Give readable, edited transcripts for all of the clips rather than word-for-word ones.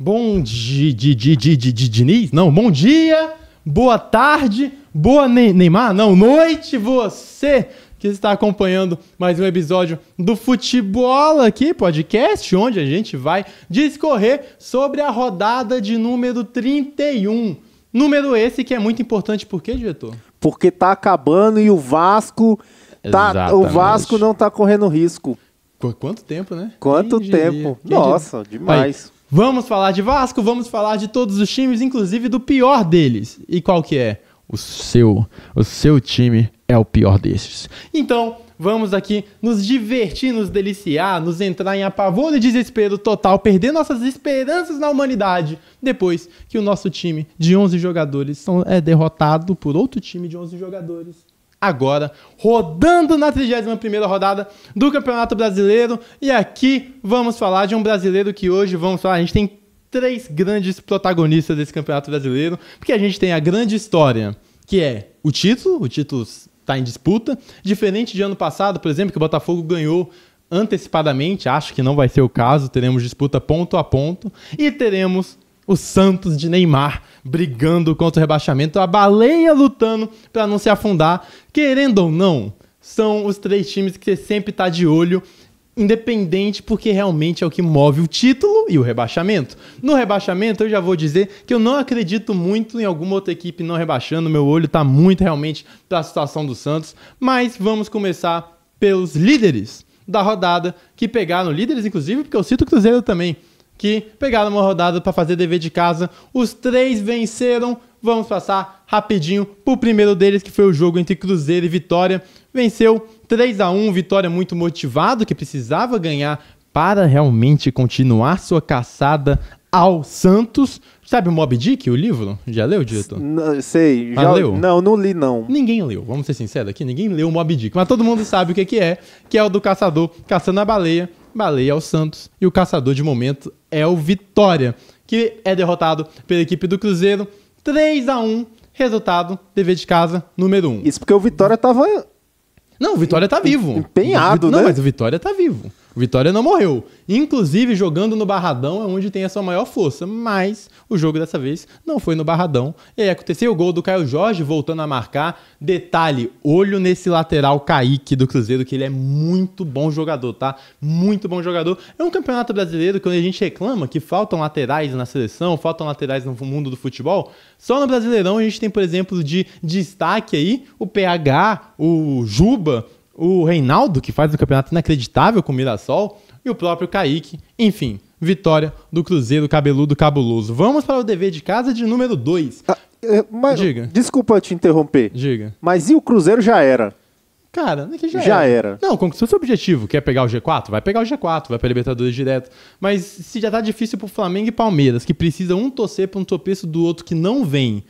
Bom Diniz? Não, bom dia, boa tarde, boa Neymar, não, noite, você que está acompanhando mais um episódio do Futebol aqui, podcast, onde a gente vai discorrer sobre a rodada de número 31. Número esse que é muito importante, por quê, diretor? Porque tá acabando e o Vasco não tá correndo risco. Quanto tempo, né? Quanto tempo? Nossa, demais. Aí, vamos falar de Vasco, vamos falar de todos os times, inclusive do pior deles. E qual que é? O seu time é o pior desses. Então, vamos aqui nos divertir, nos deliciar, nos entrar em apavoro e desespero total, perder nossas esperanças na humanidade, depois que o nosso time de 11 jogadores é derrotado por outro time de 11 jogadores. Agora, rodando na 31ª rodada do Campeonato Brasileiro. E aqui vamos falar de um brasileiro que hoje a gente tem 3 grandes protagonistas desse Campeonato Brasileiro, porque a gente tem a grande história, que é o título está em disputa, diferente de ano passado, por exemplo, que o Botafogo ganhou antecipadamente, acho que não vai ser o caso, teremos disputa ponto a ponto, e teremos o Santos de Neymar brigando contra o rebaixamento, a baleia lutando para não se afundar. Querendo ou não, são os 3 times que você sempre está de olho, independente, porque realmente é o que move o título e o rebaixamento. No rebaixamento, eu já vou dizer que eu não acredito muito em alguma outra equipe não rebaixando, meu olho está muito realmente para a situação do Santos, mas vamos começar pelos líderes da rodada, que pegaram líderes, inclusive, porque eu cito o Cruzeiro também, que pegaram uma rodada para fazer dever de casa. Os 3 venceram. Vamos passar rapidinho pro primeiro deles, que foi o jogo entre Cruzeiro e Vitória. Venceu 3-1, Vitória muito motivado, que precisava ganhar para realmente continuar sua caçada ao Santos. Sabe o Moby Dick, o livro? Já leu, diretor? Não, sei. Já leu? Não li não. Ninguém leu, vamos ser sinceros aqui, ninguém leu o Moby Dick, mas todo mundo sabe o que é o do caçador caçando a baleia. Baleia é o Santos e o caçador de momento é o Vitória, que é derrotado pela equipe do Cruzeiro 3-1, resultado, dever de casa, número 1. Isso porque o Vitória tava... Não, o Vitória tá vivo. Empenhado, né? Não, mas o Vitória tá vivo. O Vitória não morreu. Inclusive, jogando no Barradão é onde tem a sua maior força. Mas o jogo dessa vez não foi no Barradão. E aí aconteceu o gol do Caio Jorge voltando a marcar. Detalhe, olho nesse lateral Kaique do Cruzeiro, que ele é muito bom jogador, tá? Muito bom jogador. É um campeonato brasileiro que, quando a gente reclama que faltam laterais na seleção, faltam laterais no mundo do futebol, só no Brasileirão a gente tem, por exemplo, de destaque aí o PH, o Juba, o Reinaldo, que faz um campeonato inacreditável com o Mirassol, e o próprio Kaique. Enfim, vitória do Cruzeiro cabeludo cabuloso. Vamos para o dever de casa de número 2. Diga. Desculpa te interromper. Diga. Mas e o Cruzeiro já era? Cara, não é que já era. Não, conquistou seu objetivo. Quer pegar o G4? Vai pegar o G4, vai para Libertadores direto. Mas se já tá difícil pro Flamengo e Palmeiras, que precisam um torcer para um tropeço do outro que não vem,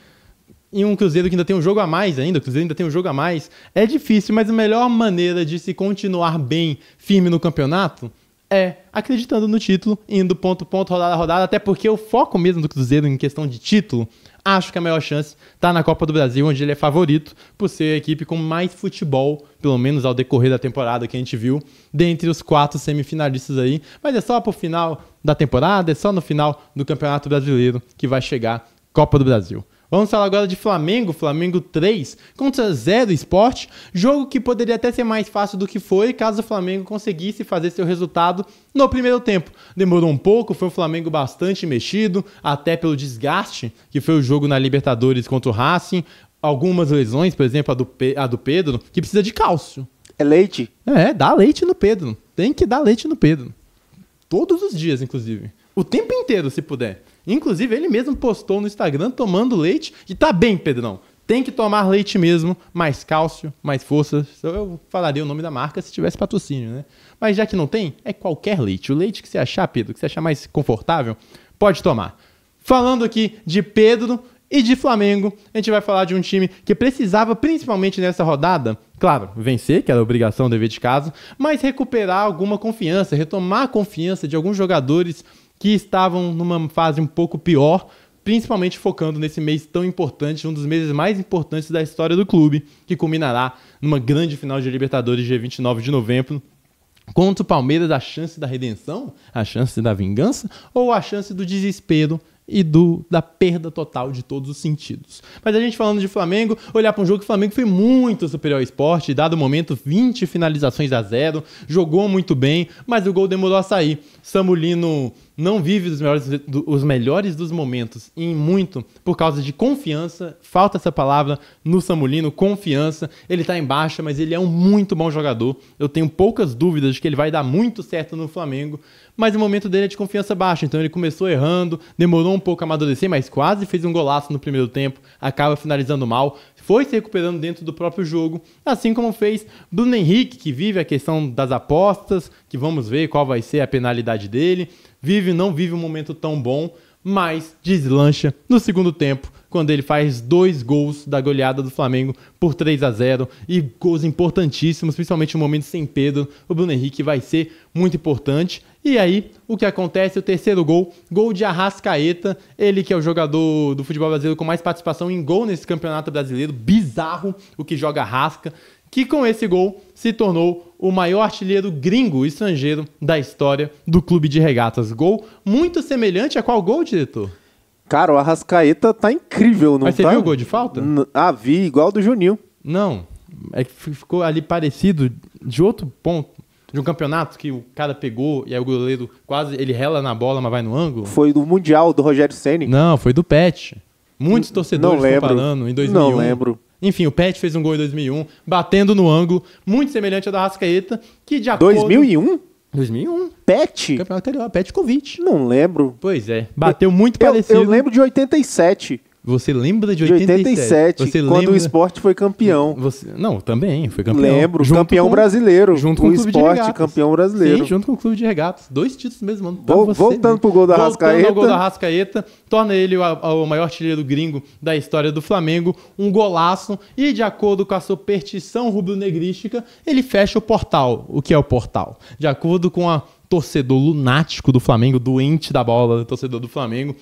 e um Cruzeiro que ainda tem um jogo a mais ainda, o Cruzeiro ainda tem um jogo a mais, é difícil, mas a melhor maneira de se continuar bem, firme no campeonato, é acreditando no título, indo ponto a ponto, rodada a rodada, até porque o foco mesmo do Cruzeiro em questão de título, acho que a maior chance está na Copa do Brasil, onde ele é favorito por ser a equipe com mais futebol, pelo menos ao decorrer da temporada que a gente viu, dentre os 4 semifinalistas aí, mas é só pro final da temporada, é só no final do Campeonato Brasileiro que vai chegar Copa do Brasil. Vamos falar agora de Flamengo 3 contra 0 Sport, jogo que poderia até ser mais fácil do que foi, caso o Flamengo conseguisse fazer seu resultado no primeiro tempo. Demorou um pouco, foi um Flamengo bastante mexido, até pelo desgaste, que foi o jogo na Libertadores contra o Racing, algumas lesões, por exemplo, a do Pedro, que precisa de cálcio. É leite? Dá leite no Pedro, tem que dar leite no Pedro. Todos os dias, inclusive. O tempo inteiro, se puder. Inclusive, ele mesmo postou no Instagram tomando leite. E tá bem, Pedrão. Tem que tomar leite mesmo. Mais cálcio, mais força. Eu falaria o nome da marca se tivesse patrocínio, né? Mas já que não tem, é qualquer leite. O leite que você achar, Pedro, que você achar mais confortável, pode tomar. Falando aqui de Pedro e de Flamengo, a gente vai falar de um time que precisava, principalmente nessa rodada, claro, vencer, que era a obrigação, dever de casa, mas recuperar alguma confiança, retomar a confiança de alguns jogadores que estavam numa fase um pouco pior, principalmente focando nesse mês tão importante, um dos meses mais importantes da história do clube, que culminará numa grande final de Libertadores dia 29 de novembro, Contra o Palmeiras, a chance da redenção, a chance da vingança ou a chance do desespero e da perda total de todos os sentidos. Mas a gente falando de Flamengo, olhar para um jogo que o Flamengo foi muito superior ao Sport, dado o momento 20 finalizações a 0, jogou muito bem, mas o gol demorou a sair. Samu Lino não vive os melhores dos momentos, e muito por causa de confiança, falta essa palavra no Samu Lino, confiança. Ele tá em baixa, mas ele é um muito bom jogador. Eu tenho poucas dúvidas de que ele vai dar muito certo no Flamengo, mas o momento dele é de confiança baixa, então ele começou errando, demorou um pouco a amadurecer, mas quase fez um golaço no primeiro tempo, acaba finalizando mal, foi se recuperando dentro do próprio jogo, assim como fez Bruno Henrique, que vive a questão das apostas, que vamos ver qual vai ser a penalidade dele, não vive um momento tão bom, mas deslancha no segundo tempo, quando ele faz 2 gols da goleada do Flamengo por 3-0 e gols importantíssimos, principalmente no momento sem Pedro. O Bruno Henrique vai ser muito importante. E aí, o que acontece? O terceiro gol de Arrascaeta, ele que é o jogador do futebol brasileiro com mais participação em gol nesse campeonato brasileiro, bizarro o que joga Arrasca, que com esse gol se tornou o maior artilheiro gringo estrangeiro da história do Clube de Regatas. Gol muito semelhante a qual gol, diretor? Cara, o Arrascaeta tá incrível, não tá? Mas você viu o gol de falta? Vi, igual do Juninho. Não, é que ficou ali parecido de outro ponto, de um campeonato que o cara pegou e aí o goleiro quase, ele rela na bola, mas vai no ângulo. Foi do Mundial, do Rogério Ceni? Não, foi do Pet. Muitos torcedores estão falando em 2001. Não lembro. Enfim, o Pet fez um gol em 2001, batendo no ângulo, muito semelhante ao da Arrascaeta, que de acordo... 2001? 2001. Pet? Campeonato anterior, Petkovic. Não lembro. Pois é, bateu muito parecido. Eu lembro de 87. Você lembra de 87? Você quando o Sport foi campeão. Não, também foi campeão. Lembro, campeão brasileiro. Junto com o Clube de Regatas. Campeão brasileiro. Sim, junto com o Clube de Regatas. 2 títulos mesmo ano. Voltando pro gol da Arrascaeta. Voltando ao gol da Arrascaeta, torna ele o maior artilheiro gringo da história do Flamengo. Um golaço. E de acordo com a superstição rubro-negrística, ele fecha o portal. O que é o portal? De acordo com a torcedor lunático do Flamengo, doente da bola, torcedor do Flamengo,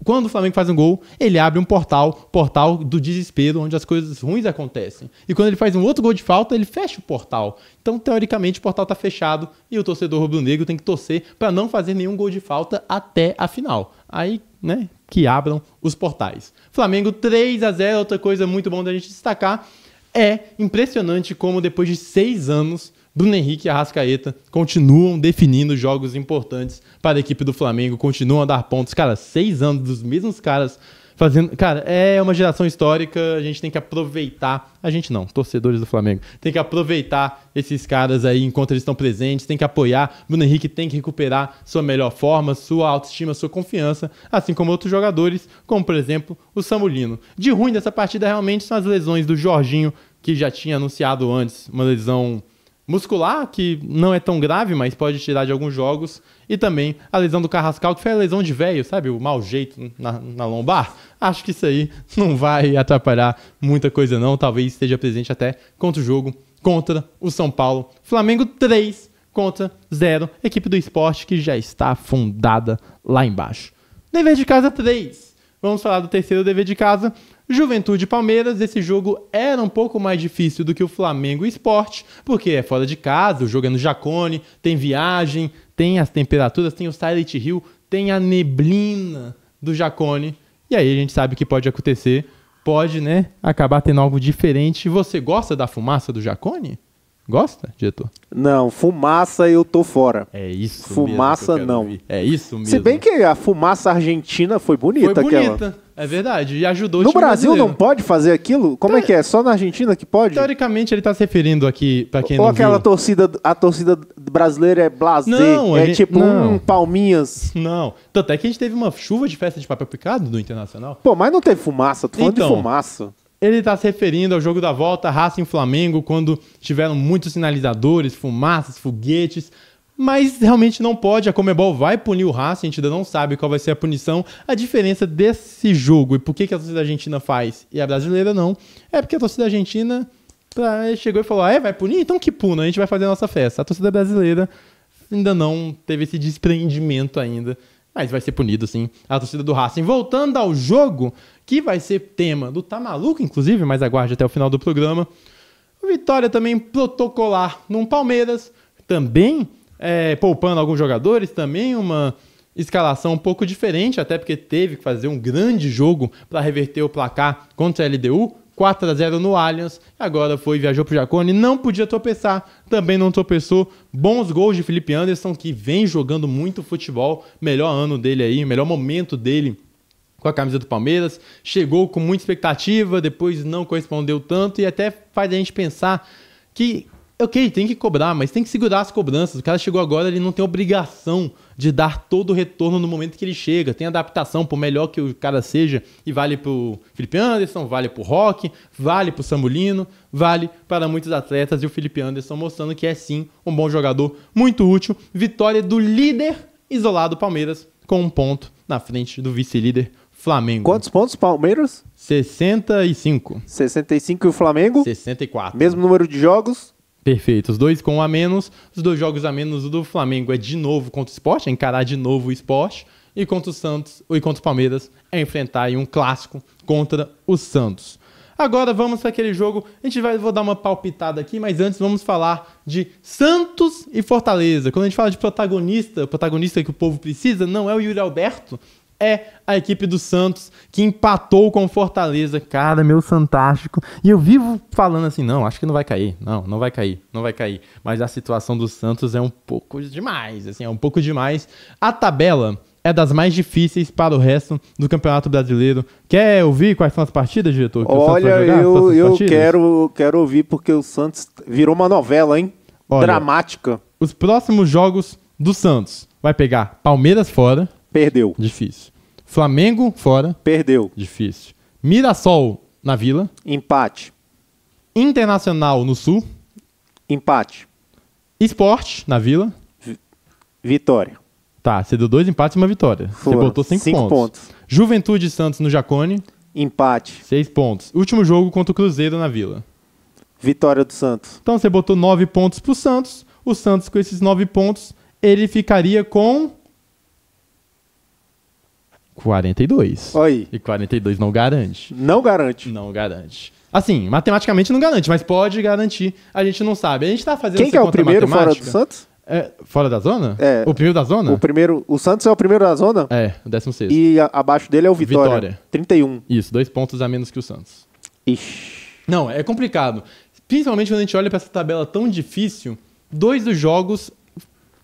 quando o Flamengo faz um gol, ele abre um portal do desespero, onde as coisas ruins acontecem. E quando ele faz um outro gol de falta, ele fecha o portal. Então, teoricamente, o portal está fechado e o torcedor rubro-negro tem que torcer para não fazer nenhum gol de falta até a final. Aí, né, que abram os portais. Flamengo 3-0, outra coisa muito bom da gente destacar, é impressionante como depois de 6 anos, Bruno Henrique e Arrascaeta continuam definindo jogos importantes para a equipe do Flamengo, continuam a dar pontos. Cara, 6 anos dos mesmos caras fazendo... Cara, é uma geração histórica, a gente tem que aproveitar... A gente não, torcedores do Flamengo. Tem que aproveitar esses caras aí enquanto eles estão presentes, tem que apoiar. Bruno Henrique tem que recuperar sua melhor forma, sua autoestima, sua confiança, assim como outros jogadores, como por exemplo o Samu Lino. De ruim dessa partida realmente são as lesões do Jorginho, que já tinha anunciado antes, uma lesão muscular, que não é tão grave, mas pode tirar de alguns jogos. E também a lesão do Carrascal, que foi a lesão de velho, sabe? O mau jeito na lombar. Acho que isso aí não vai atrapalhar muita coisa não. Talvez esteja presente até contra o jogo contra o São Paulo. Flamengo 3 contra 0. Equipe do Sport que já está afundada lá embaixo. Dever de casa 3. Vamos falar do terceiro dever de casa. Juventude e Palmeiras, esse jogo era um pouco mais difícil do que o Flamengo e Sport, porque é fora de casa, o jogo é no Jacone, tem viagem, tem as temperaturas, tem o Silent Hill, tem a neblina do Jacone, e aí a gente sabe que pode acontecer, pode, né, acabar tendo algo diferente. Você gosta da fumaça do Jacone? Gosta, diretor? Não, fumaça eu tô fora. É isso fumaça mesmo não. É isso mesmo. Se bem que a fumaça argentina foi bonita. Foi bonita, é verdade. E ajudou o No time Brasil brasileiro. Não pode fazer aquilo? Como é que é? Só na Argentina que pode? Teoricamente ele tá se referindo aqui, pra quem Ou não aquela viu. a torcida brasileira é blasé, Não, tipo palminhas. Não, tanto é que a gente teve uma chuva de festa de papel picado no Internacional. Pô, mas não teve fumaça, tô falando Então, de fumaça. Ele está se referindo ao jogo da volta, Racing e Flamengo, quando tiveram muitos sinalizadores, fumaças, foguetes, mas realmente não pode. A Conmebol vai punir o Racing, a gente ainda não sabe qual vai ser a punição. A diferença desse jogo e por que a torcida argentina faz e a brasileira não, é porque a torcida argentina chegou e falou, vai punir? Então que puna, a gente vai fazer a nossa festa. A torcida brasileira ainda não teve esse despreendimento ainda, mas vai ser punido sim a torcida do Racing. Voltando ao jogo, que vai ser tema do Tá Maluco, inclusive, mas aguarde até o final do programa. Vitória também protocolar num Palmeiras, também poupando alguns jogadores, também uma escalação um pouco diferente, até porque teve que fazer um grande jogo para reverter o placar contra a LDU, 4-0 no Allianz, agora viajou pro Jacone, não podia tropeçar, também não tropeçou, bons gols de Felipe Anderson, que vem jogando muito futebol, melhor ano dele aí, melhor momento dele com a camisa do Palmeiras, chegou com muita expectativa, depois não correspondeu tanto, e até faz a gente pensar que, ok, tem que cobrar, mas tem que segurar as cobranças, o cara chegou agora, ele não tem obrigação de dar todo o retorno no momento que ele chega, tem adaptação, por melhor que o cara seja, e vale pro Felipe Anderson, vale pro Roque, vale pro Samulino, vale para muitos atletas, e o Felipe Anderson mostrando que é sim um bom jogador, muito útil, vitória do líder isolado Palmeiras, com 1 ponto na frente do vice-líder Flamengo. Quantos pontos Palmeiras? 65. 65 e o Flamengo? 64. Mesmo número de jogos? Perfeito, os dois com um a menos, os 2 jogos a menos, o do Flamengo é de novo contra o Sport, é encarar de novo o Sport, e contra o Santos, ou contra o Palmeiras, é enfrentar aí um clássico contra o Santos. Agora vamos para aquele jogo, vou dar uma palpitada aqui, mas antes vamos falar de Santos e Fortaleza. Quando a gente fala de protagonista, o protagonista que o povo precisa não é o Yuri Alberto, é a equipe do Santos, que empatou com o Fortaleza. Cara, meu fantástico. E eu vivo falando assim, não, acho que não vai cair. Não vai cair, não vai cair. Mas a situação do Santos é um pouco demais, assim, é um pouco demais. A tabela é das mais difíceis para o resto do Campeonato Brasileiro. Quer ouvir quais são as partidas, diretor? Olha, eu quero ouvir, porque o Santos virou uma novela, hein? Olha, dramática. Os próximos jogos do Santos vai pegar Palmeiras fora. Perdeu. Difícil. Flamengo fora. Perdeu. Difícil. Mirassol na Vila. Empate. Internacional no Sul. Empate. Sport na Vila. Vitória. Tá, você deu 2 empates e uma vitória. Você botou 5 pontos. Juventude e Santos no Jacone. Empate. 6 pontos. Último jogo contra o Cruzeiro na Vila. Vitória do Santos. Então você botou 9 pontos pro Santos. O Santos, com esses 9 pontos, ele ficaria com 42. Oi. E 42 não garante. Não garante. Não garante. Assim, matematicamente não garante, mas pode garantir. A gente não sabe. A gente tá fazendo Quem que é o primeiro fora do Santos? Fora da zona? É. O primeiro da zona? O Santos é o primeiro da zona? É, o 16º. E abaixo dele é o Vitória. 31. Isso, 2 pontos a menos que o Santos. Ixi. Não, é complicado. Principalmente quando a gente olha pra essa tabela tão difícil, 2 dos jogos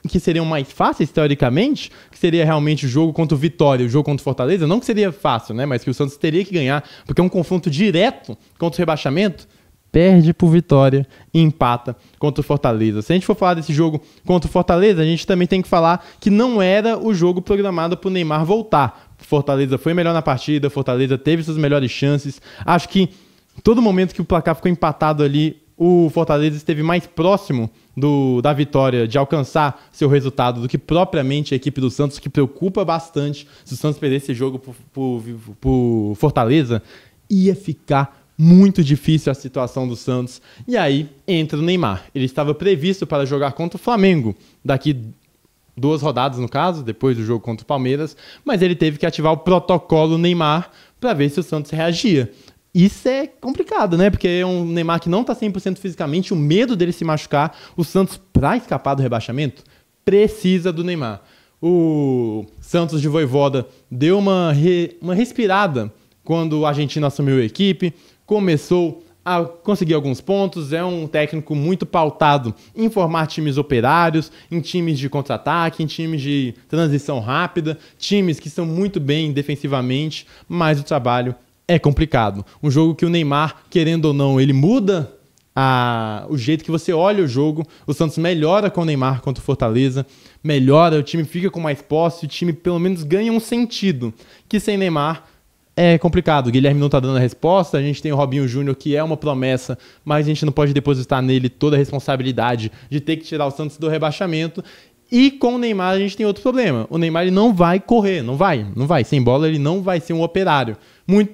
que seriam mais fáceis, teoricamente, que seria realmente o jogo contra o Vitória e o jogo contra o Fortaleza, não que seria fácil, né, mas que o Santos teria que ganhar, porque é um confronto direto contra o rebaixamento, perde pro Vitória e empata contra o Fortaleza. Se a gente for falar desse jogo contra o Fortaleza, a gente também tem que falar que não era o jogo programado pro Neymar voltar. Fortaleza foi melhor na partida, Fortaleza teve suas melhores chances. Acho que em todo momento que o placar ficou empatado ali, o Fortaleza esteve mais próximo da vitória, de alcançar seu resultado, do que propriamente a equipe do Santos, que preocupa bastante. Se o Santos perder esse jogo por Fortaleza, ia ficar muito difícil a situação do Santos. E aí entra o Neymar. Ele estava previsto para jogar contra o Flamengo daqui 2 rodadas, no caso, depois do jogo contra o Palmeiras, mas ele teve que ativar o protocolo Neymar para ver se o Santos reagia. Isso é complicado, né? Porque é um Neymar que não tá 100% fisicamente, o medo dele se machucar. O Santos, para escapar do rebaixamento, precisa do Neymar. O Santos de Vojvoda deu uma respirada quando o argentino assumiu a equipe, começou a conseguir alguns pontos, é um técnico muito pautado em formar times operários, em times de contra-ataque, em times de transição rápida, times que são muito bem defensivamente, mas o trabalho é complicado. Um jogo que o Neymar, querendo ou não, ele muda o jeito que você olha o jogo. O Santos melhora com o Neymar contra o Fortaleza, melhora, o time fica com mais posse, o time pelo menos ganha um sentido, que sem Neymar é complicado. O Guilherme não tá dando a resposta, a gente tem o Robinho Júnior, que é uma promessa, mas a gente não pode depositar nele toda a responsabilidade de ter que tirar o Santos do rebaixamento. E com o Neymar a gente tem outro problema. O Neymar ele não vai correr, não vai. Sem bola ele não vai ser um operário.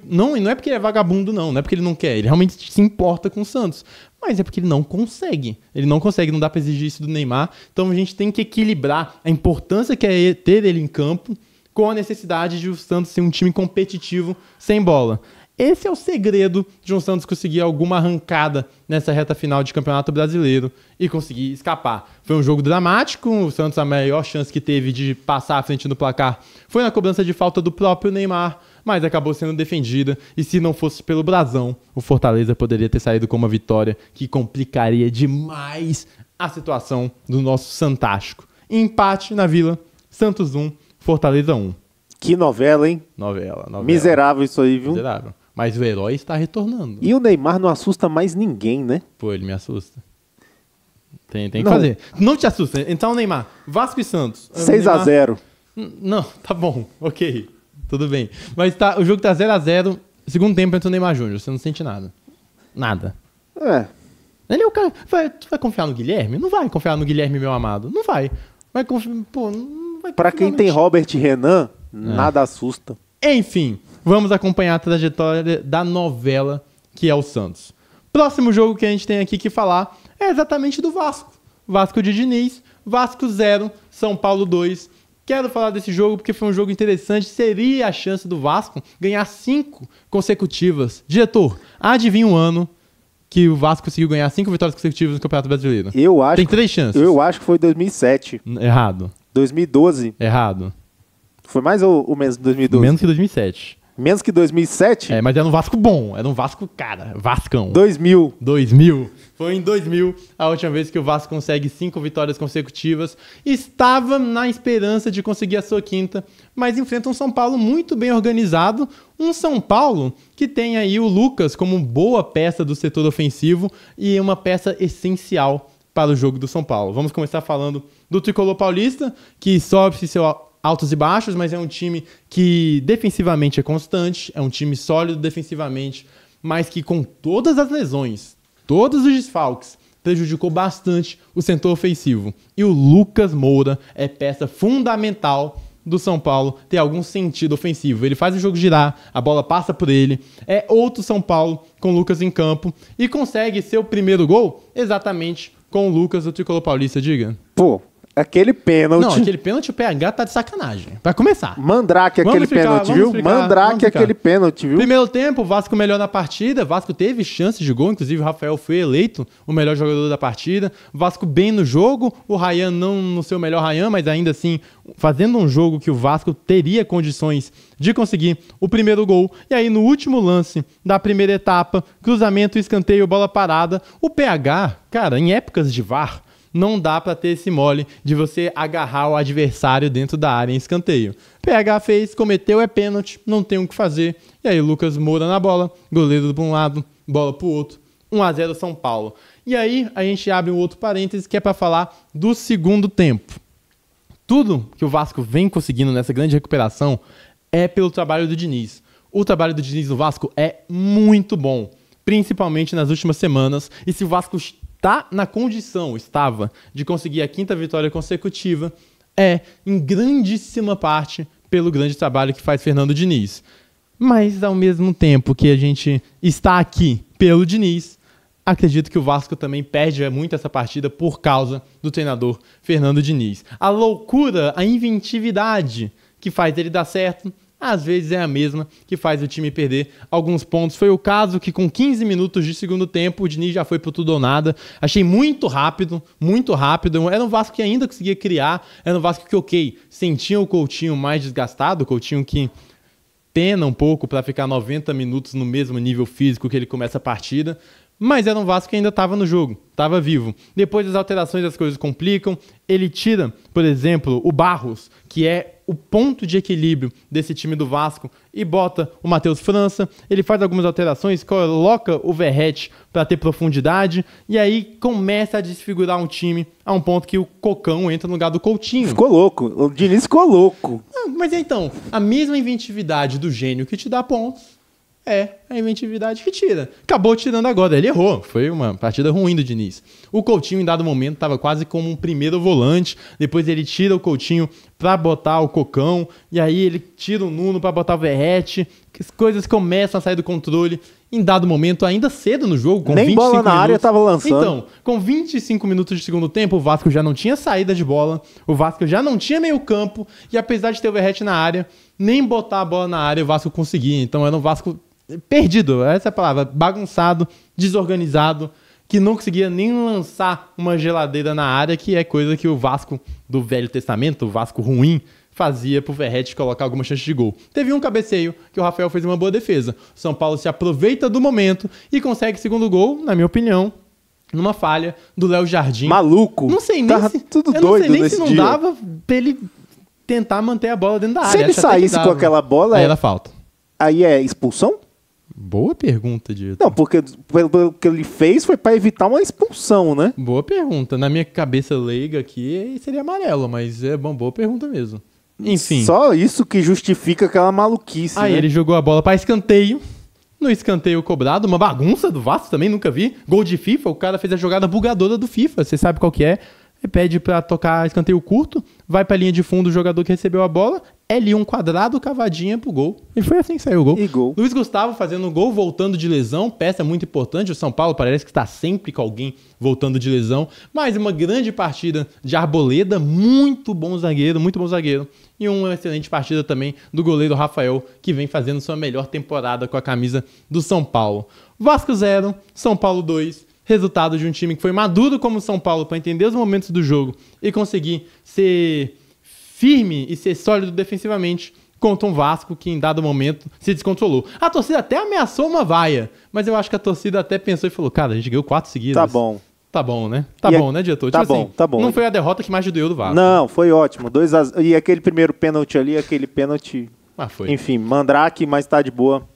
Não é porque ele é vagabundo, não é porque ele não quer. Ele realmente se importa com o Santos. Mas é porque ele não consegue. Não dá pra exigir isso do Neymar. Então a gente tem que equilibrar a importância que é ter ele em campo com a necessidade de o Santos ser um time competitivo sem bola. Esse é o segredo de um Santos conseguir alguma arrancada nessa reta final de Campeonato Brasileiro e conseguir escapar. Foi um jogo dramático, o Santos, a maior chance que teve de passar à frente no placar foi na cobrança de falta do próprio Neymar, mas acabou sendo defendida, e se não fosse pelo brasão, o Fortaleza poderia ter saído com uma vitória que complicaria demais a situação do nosso Santástico. Empate na Vila, Santos 1, Fortaleza 1. Que novela, hein? Novela. Miserável isso aí, viu? Miserável. Mas o herói está retornando. E o Neymar não assusta mais ninguém, né? Pô, ele me assusta. Tem que fazer. Não te assusta. Então, Neymar, Vasco e Santos. 6-0. Não, tá bom. Ok. Tudo bem. Mas o jogo tá 0-0. Segundo tempo entra o Neymar Júnior. Você não sente nada. Nada. Ele é o cara... Tu vai confiar no Guilherme? Não vai confiar no Guilherme, meu amado. Não vai. Vai confiar... Pô, não vai. Pra quem tem Robert e Renan, nada assusta. Enfim, vamos acompanhar a trajetória da novela que é o Santos. Próximo jogo que a gente tem aqui que falar é exatamente do Vasco. Vasco de Diniz, Vasco 0, São Paulo 2. Quero falar desse jogo porque foi um jogo interessante. Seria a chance do Vasco ganhar 5 consecutivas. Diretor, adivinha um ano que o Vasco conseguiu ganhar 5 vitórias consecutivas no Campeonato Brasileiro? Tem 3 chances. Eu acho que foi 2007. Errado. 2012. Errado. Foi mais ou menos 2012? Menos que 2007. Menos que 2007? Mas era um Vasco bom. Era um Vasco, cara, Vascão. 2000. Foi em 2000 a última vez que o Vasco consegue 5 vitórias consecutivas. Estava na esperança de conseguir a sua 5ª, mas enfrenta um São Paulo muito bem organizado. Um São Paulo que tem aí o Lucas como boa peça do setor ofensivo e uma peça essencial para o jogo do São Paulo. Vamos começar falando do Tricolor Paulista, que sofre seu altos e baixos, mas é um time que defensivamente é constante, é um time sólido defensivamente, mas que com todas as lesões, todos os desfalques, prejudicou bastante o setor ofensivo. E o Lucas Moura é peça fundamental do São Paulo ter algum sentido ofensivo. Ele faz o jogo girar, a bola passa por ele, é outro São Paulo com o Lucas em campo e consegue seu primeiro gol exatamente com o Lucas do Tricolor Paulista, diga. Pô, aquele pênalti... Não, aquele pênalti o PH tá de sacanagem. Vai começar. Mandrake aquele pênalti, viu? Mandrake aquele pênalti, viu? Primeiro tempo, o Vasco melhor na partida. O Vasco teve chances de gol. Inclusive, o Rafael foi eleito o melhor jogador da partida. O Vasco bem no jogo. O Ryan não no seu melhor Ryan, mas ainda assim, fazendo um jogo que o Vasco teria condições de conseguir o primeiro gol. E aí, no último lance da primeira etapa, cruzamento, escanteio, bola parada. O PH, cara, em épocas de VAR... não dá pra ter esse mole de você agarrar o adversário dentro da área em escanteio. PH fez, cometeu, é pênalti, não tem o que fazer. E aí Lucas Moura na bola, goleiro para um lado, bola pro outro. 1-0 São Paulo. E aí a gente abre um outro parênteses que é pra falar do segundo tempo. Tudo que o Vasco vem conseguindo nessa grande recuperação é pelo trabalho do Diniz. O trabalho do Diniz no Vasco é muito bom, principalmente nas últimas semanas. E se o Vasco estava de conseguir a 5ª vitória consecutiva, é em grandíssima parte pelo grande trabalho que faz Fernando Diniz. Mas ao mesmo tempo que a gente está aqui pelo Diniz, acredito que o Vasco também perde muito essa partida por causa do treinador Fernando Diniz. A loucura, a inventividade que faz ele dar certo, às vezes é a mesma que faz o time perder alguns pontos. Foi o caso que com 15 minutos de segundo tempo o Diniz já foi pro tudo ou nada. Achei muito rápido, muito rápido. Era um Vasco que ainda conseguia criar, era um Vasco que, ok, sentia o Coutinho mais desgastado, o Coutinho que pena um pouco para ficar 90 minutos no mesmo nível físico que ele começa a partida, mas era um Vasco que ainda estava no jogo, estava vivo. Depois das alterações as coisas complicam, ele tira, por exemplo, o Barros, que é o ponto de equilíbrio desse time do Vasco, e bota o Matheus França, ele faz algumas alterações, coloca o Verratti para ter profundidade, e aí começa a desfigurar um time a um ponto que o Cocão entra no lugar do Coutinho. Ficou louco, o Diniz ficou louco. Mas então, a mesma inventividade do gênio que te dá pontos, é a inventividade que tira. Acabou tirando agora, ele errou. Foi uma partida ruim do Diniz. O Coutinho, em dado momento, estava quase como um primeiro volante. Depois ele tira o Coutinho para botar o Cocão. E aí ele tira o Nuno para botar o Verratti. As coisas começam a sair do controle. Em dado momento, ainda cedo no jogo, com nem 25 bola na minutos, área estava lançando. Então, com 25 minutos de segundo tempo, o Vasco já não tinha saída de bola. O Vasco já não tinha meio campo. E apesar de ter o Verratti na área, nem botar a bola na área o Vasco conseguia. Então era um Vasco perdido, essa é a palavra, bagunçado, desorganizado, que não conseguia nem lançar uma geladeira na área, que é coisa que o Vasco do Velho Testamento, o Vasco ruim, fazia pro Verratti colocar alguma chance de gol. Teve um cabeceio que o Rafael fez uma boa defesa. São Paulo se aproveita do momento e consegue segundo gol, na minha opinião, numa falha do Léo Jardim. Maluco. Não sei nem se tudo doido, não sei nem se não dia. Dava pra ele tentar manter a bola dentro da área. Se ele saísse com aquela bola... Aí era falta. Aí é expulsão? Boa pergunta, Dito. Não, porque pelo que ele fez foi pra evitar uma expulsão, né? Boa pergunta. Na minha cabeça leiga aqui seria amarelo, mas é uma boa pergunta mesmo. Enfim. Só isso que justifica aquela maluquice, Aí, né? Ele jogou a bola pra escanteio. No escanteio cobrado, uma bagunça do Vasco também, nunca vi. Gol de FIFA, o cara fez a jogada bugadora do FIFA, você sabe qual que é. Ele pede pra tocar escanteio curto, vai pra linha de fundo o jogador que recebeu a bola, L1 quadrado, cavadinha pro gol. E foi assim que saiu o gol. E gol. Luiz Gustavo fazendo o gol, voltando de lesão, peça muito importante. O São Paulo parece que está sempre com alguém voltando de lesão. Mas uma grande partida de Arboleda, muito bom zagueiro. E uma excelente partida também do goleiro Rafael, que vem fazendo sua melhor temporada com a camisa do São Paulo. Vasco 0, São Paulo 2. Resultado de um time que foi maduro como o São Paulo para entender os momentos do jogo e conseguir ser firme e ser sólido defensivamente contra um Vasco que em dado momento se descontrolou. A torcida até ameaçou uma vaia, mas eu acho que a torcida até pensou e falou, cara, a gente ganhou 4 seguidas. Tá bom. Tá bom, né? Tá bom, né, diretor? Tá tipo bom, assim, tá bom. Não foi a derrota que mais judiou do Vasco. Não, foi ótimo. 2-0. E aquele primeiro pênalti ali, foi. Enfim, Mandrake, mas tá de boa.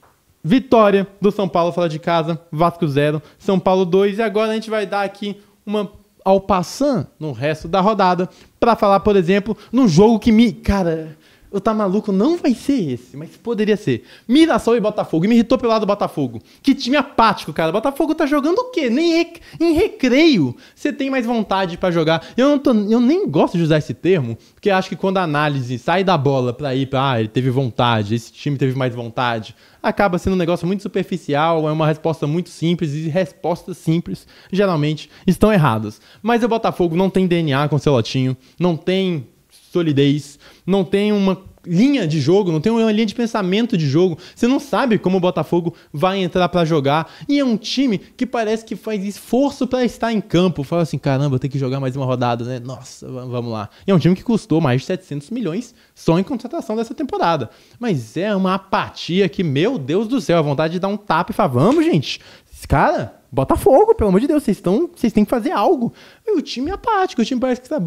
Vitória do São Paulo fora de casa, Vasco 0, São Paulo 2. E agora a gente vai dar aqui uma ao passant no resto da rodada pra falar, por exemplo, num jogo que Cara, eu tá maluco, não vai ser esse, mas poderia ser. Mirassol e Botafogo. E me irritou pelo lado do Botafogo. Que time apático, cara. Botafogo tá jogando o quê? Nem em recreio você tem mais vontade pra jogar. Eu nem gosto de usar esse termo, porque acho que quando a análise sai da bola pra ir pra... ele teve vontade, esse time teve mais vontade, acaba sendo um negócio muito superficial, é uma resposta muito simples, e respostas simples, geralmente, estão erradas. Mas o Botafogo não tem DNA com o Celotinho, não tem solidez, não tem uma linha de jogo, não tem uma linha de pensamento de jogo. Você não sabe como o Botafogo vai entrar pra jogar. E é um time que parece que faz esforço pra estar em campo. Fala assim, caramba, tem que jogar mais uma rodada, né? Nossa, vamos lá. E é um time que custou mais de 700 milhões só em contratação dessa temporada. Mas é uma apatia que, meu Deus do céu, a vontade de dar um tapa e falar, vamos, gente. Cara, Botafogo, pelo amor de Deus, vocês têm que fazer algo. E o time é apático, o time parece que tá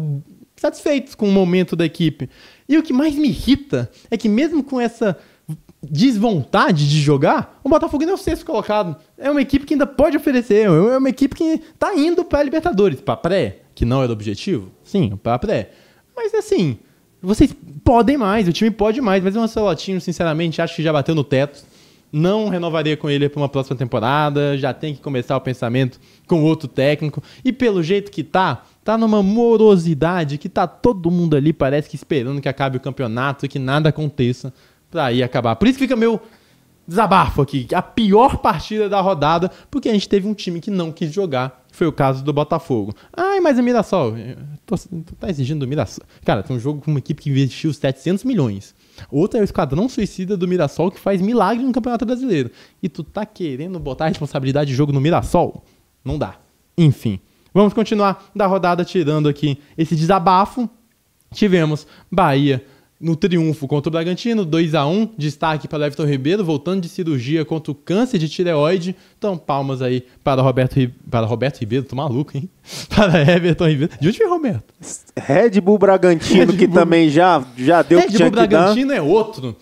satisfeitos com o momento da equipe. E o que mais me irrita é que mesmo com essa desvontade de jogar, o Botafogo ainda é o 6º colocado. É uma equipe que ainda pode oferecer, é uma equipe que tá indo pra Libertadores, pra pré, que não era o objetivo, sim, pra pré. Mas assim, vocês podem mais, o time pode mais, mas o Ancelotinho, sinceramente, acho que já bateu no teto. Não renovaria com ele para uma próxima temporada, já tem que começar o pensamento com outro técnico. E pelo jeito que tá numa morosidade que tá todo mundo ali, parece que esperando que acabe o campeonato e que nada aconteça para ir acabar. Por isso fica meu desabafo aqui, a pior partida da rodada, porque a gente teve um time que não quis jogar, foi o caso do Botafogo. Ai, mas é Mirassol, tu tá exigindo do Mirassol. Cara, tem um jogo com uma equipe que investiu 700 milhões. Outra é o Esquadrão Suicida do Mirassol, que faz milagre no Campeonato Brasileiro. E tu tá querendo botar a responsabilidade de jogo no Mirassol? Não dá. Enfim, vamos continuar da rodada tirando aqui esse desabafo. Tivemos Bahia no triunfo contra o Bragantino, 2-1, destaque para o Everton Ribeiro, voltando de cirurgia contra o câncer de tireoide. Então, palmas aí para Roberto Ribeiro, tô maluco, hein? Para Everton Ribeiro. De onde foi Roberto? Red Bull Bragantino, que também já deu o que tinha que dar. Red Bull Bragantino é outro.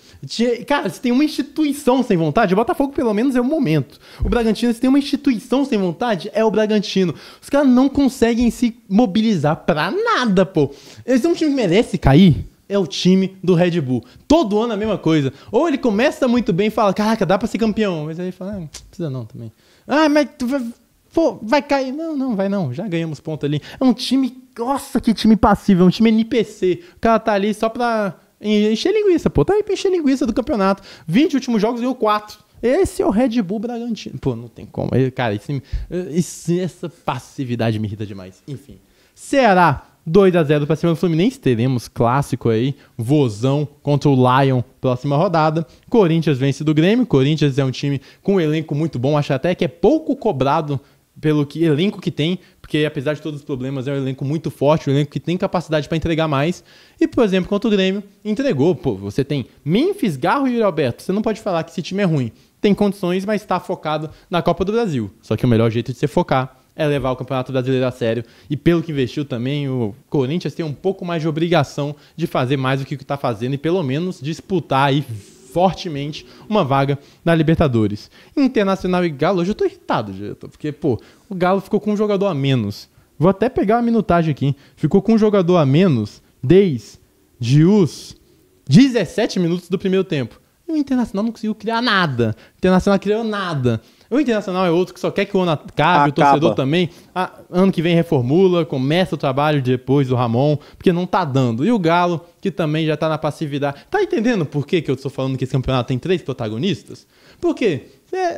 Cara, se tem uma instituição sem vontade, o Botafogo pelo menos é o momento. O Bragantino, se tem uma instituição sem vontade, é o Bragantino. Os caras não conseguem se mobilizar pra nada, pô. Eles são um time que merece cair. É o time do Red Bull. Todo ano a mesma coisa. Ou ele começa muito bem e fala, caraca, dá pra ser campeão. Mas aí fala, não precisa não também. Ah, mas tu vai cair. Não, vai não. Já ganhamos ponto ali. É um time, nossa, que time passivo. É um time NPC. O cara tá ali só pra encher linguiça, pô. Tá aí pra encher linguiça do campeonato. 20 últimos jogos, ganhou 4. Esse é o Red Bull Bragantino. Pô, não tem como. Cara, essa passividade me irrita demais. Enfim. Ceará 2-0 para cima do Fluminense. Teremos clássico aí, Vozão contra o Lion, próxima rodada. Corinthians vence do Grêmio. Corinthians é um time com um elenco muito bom. Acho até que é pouco cobrado pelo elenco que tem, porque apesar de todos os problemas, é um elenco muito forte, um elenco que tem capacidade para entregar mais. E, por exemplo, contra o Grêmio, entregou. Pô, você tem Memphis, Garro e Yuri Alberto. Você não pode falar que esse time é ruim. Tem condições, mas está focado na Copa do Brasil. Só que o melhor jeito de se focar é levar o Campeonato Brasileiro a sério. E pelo que investiu também, o Corinthians tem um pouco mais de obrigação de fazer mais do que está fazendo e pelo menos disputar aí fortemente uma vaga na Libertadores. Internacional e Galo, hoje eu tô irritado, diretor, porque, o Galo ficou com um jogador a menos. Vou até pegar a minutagem aqui. Ficou com um jogador a menos desde os 17 minutos do primeiro tempo. E o Internacional não conseguiu criar nada. O Internacional criou nada. O Internacional é outro que só quer que o ano acabe, o torcedor também. Ano que vem reformula, começa o trabalho depois do Ramon, porque não tá dando. E o Galo, que também já tá na passividade. Tá entendendo por que eu estou falando que esse campeonato tem 3 protagonistas? Por quê?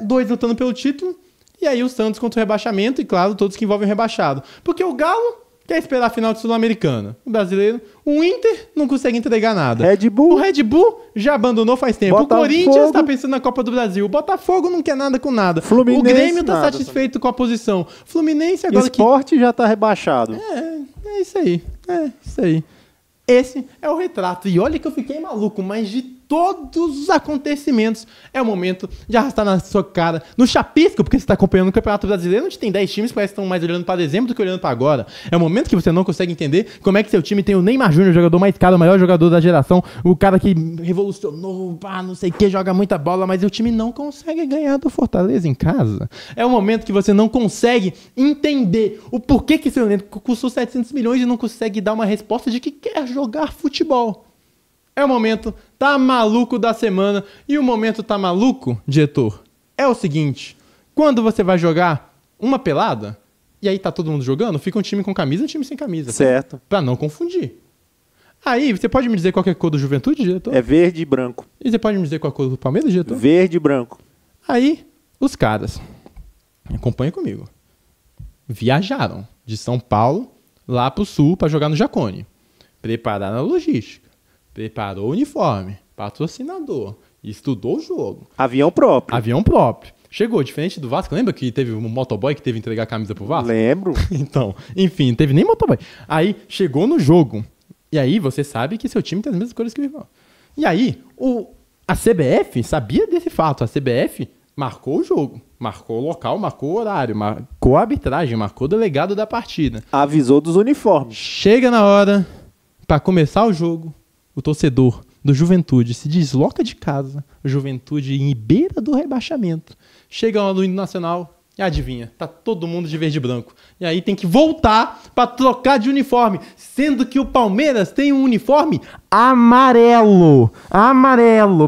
2 lutando pelo título, e aí o Santos contra o rebaixamento, e claro, todos que envolvem o rebaixado. Porque o Galo quer esperar a final de Sul-Americana. O brasileiro, o Inter não consegue entregar nada. O Red Bull já abandonou faz tempo. O Corinthians tá pensando na Copa do Brasil. O Botafogo não quer nada com nada. O Grêmio tá satisfeito com a posição. Fluminense agora Esporte já tá rebaixado. É isso aí. Esse é o retrato. E olha que eu fiquei maluco, mas de todos os acontecimentos, é o momento de arrastar na sua cara, no chapisco, porque você está acompanhando o Campeonato Brasileiro, onde tem 10 times que parece que estão mais olhando para dezembro do que olhando para agora. É o momento que você não consegue entender como é que seu time tem o Neymar Júnior, o jogador mais caro, o maior jogador da geração, o cara que revolucionou, não sei o que, joga muita bola, mas o time não consegue ganhar do Fortaleza em casa. É o momento que você não consegue entender o porquê que seu elenco custou 700 milhões e não consegue dar uma resposta de que quer jogar futebol. É o momento tá maluco da semana. E o momento tá maluco, diretor, é o seguinte: quando você vai jogar uma pelada, e aí tá todo mundo jogando, fica um time com camisa e um time sem camisa. Certo. Pra não confundir. Aí, você pode me dizer qual que é a cor do Juventude, diretor? É verde e branco. E você pode me dizer qual é a cor do Palmeiras, diretor? Verde e branco. Aí, os caras, acompanha comigo, viajaram de São Paulo lá pro sul pra jogar no Jacone. Prepararam a logística. Preparou o uniforme, patrocinador, estudou o jogo. Avião próprio. Chegou, diferente do Vasco, lembra que teve um motoboy que teve que entregar a camisa pro Vasco? Lembro. Então, enfim, não teve nem motoboy. Aí, chegou no jogo, e aí você sabe que seu time tem as mesmas cores que o rival. E aí, a CBF sabia desse fato, a CBF marcou o jogo, marcou o local, marcou o horário, marcou a arbitragem, marcou o delegado da partida. Avisou dos uniformes. Chega na hora, pra começar o jogo, o torcedor do Juventude se desloca de casa, o Juventude em beira do rebaixamento. Chega lá no hino nacional e adivinha, tá todo mundo de verde e branco. E aí tem que voltar pra trocar de uniforme, sendo que o Palmeiras tem um uniforme amarelo.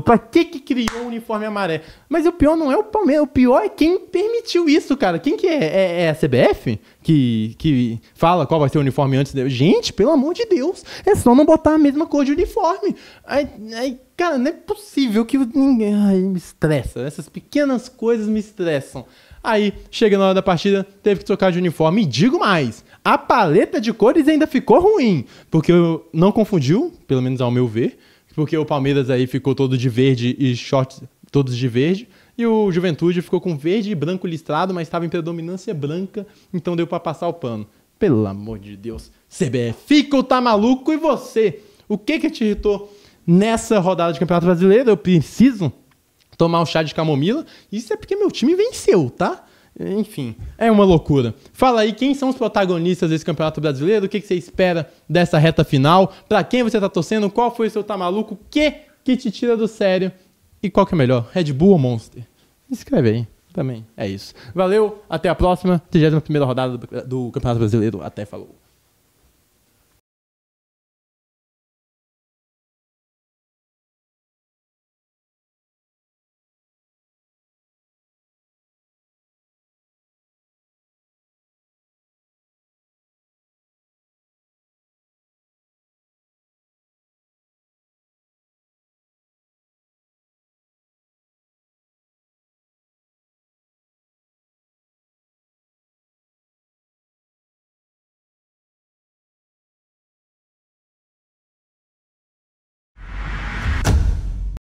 Pra que criou um uniforme amarelo? Mas o pior não é o Palmeiras, o pior é quem permitiu isso, cara. Quem que é? É a CBF? Que fala qual vai ser o uniforme antes. Gente, pelo amor de Deus, é só não botar a mesma cor de uniforme. Aí, cara, não é possível que ninguém... Ai, me estressa. Essas pequenas coisas me estressam. Aí, chega na hora da partida, teve que trocar de uniforme. E digo mais, a paleta de cores ainda ficou ruim. Porque não confundiu, pelo menos ao meu ver. Porque o Palmeiras aí ficou todo de verde e shorts todos de verde. E o Juventude ficou com verde e branco listrado, mas estava em predominância branca. Então deu pra passar o pano. Pelo amor de Deus. CBF, fica ou tá maluco? E você? O que te irritou nessa rodada de Campeonato Brasileiro? Eu preciso tomar um chá de camomila. Isso é porque meu time venceu, tá? Enfim, é uma loucura. Fala aí, quem são os protagonistas desse Campeonato Brasileiro? O que você espera dessa reta final? Pra quem você tá torcendo? Qual foi o seu tá maluco? O que te tira do sério? E qual que é melhor? Red Bull ou Monster? Escreve aí. Também é isso. Valeu, até a próxima. 31ª rodada do Campeonato Brasileiro. Até, falou.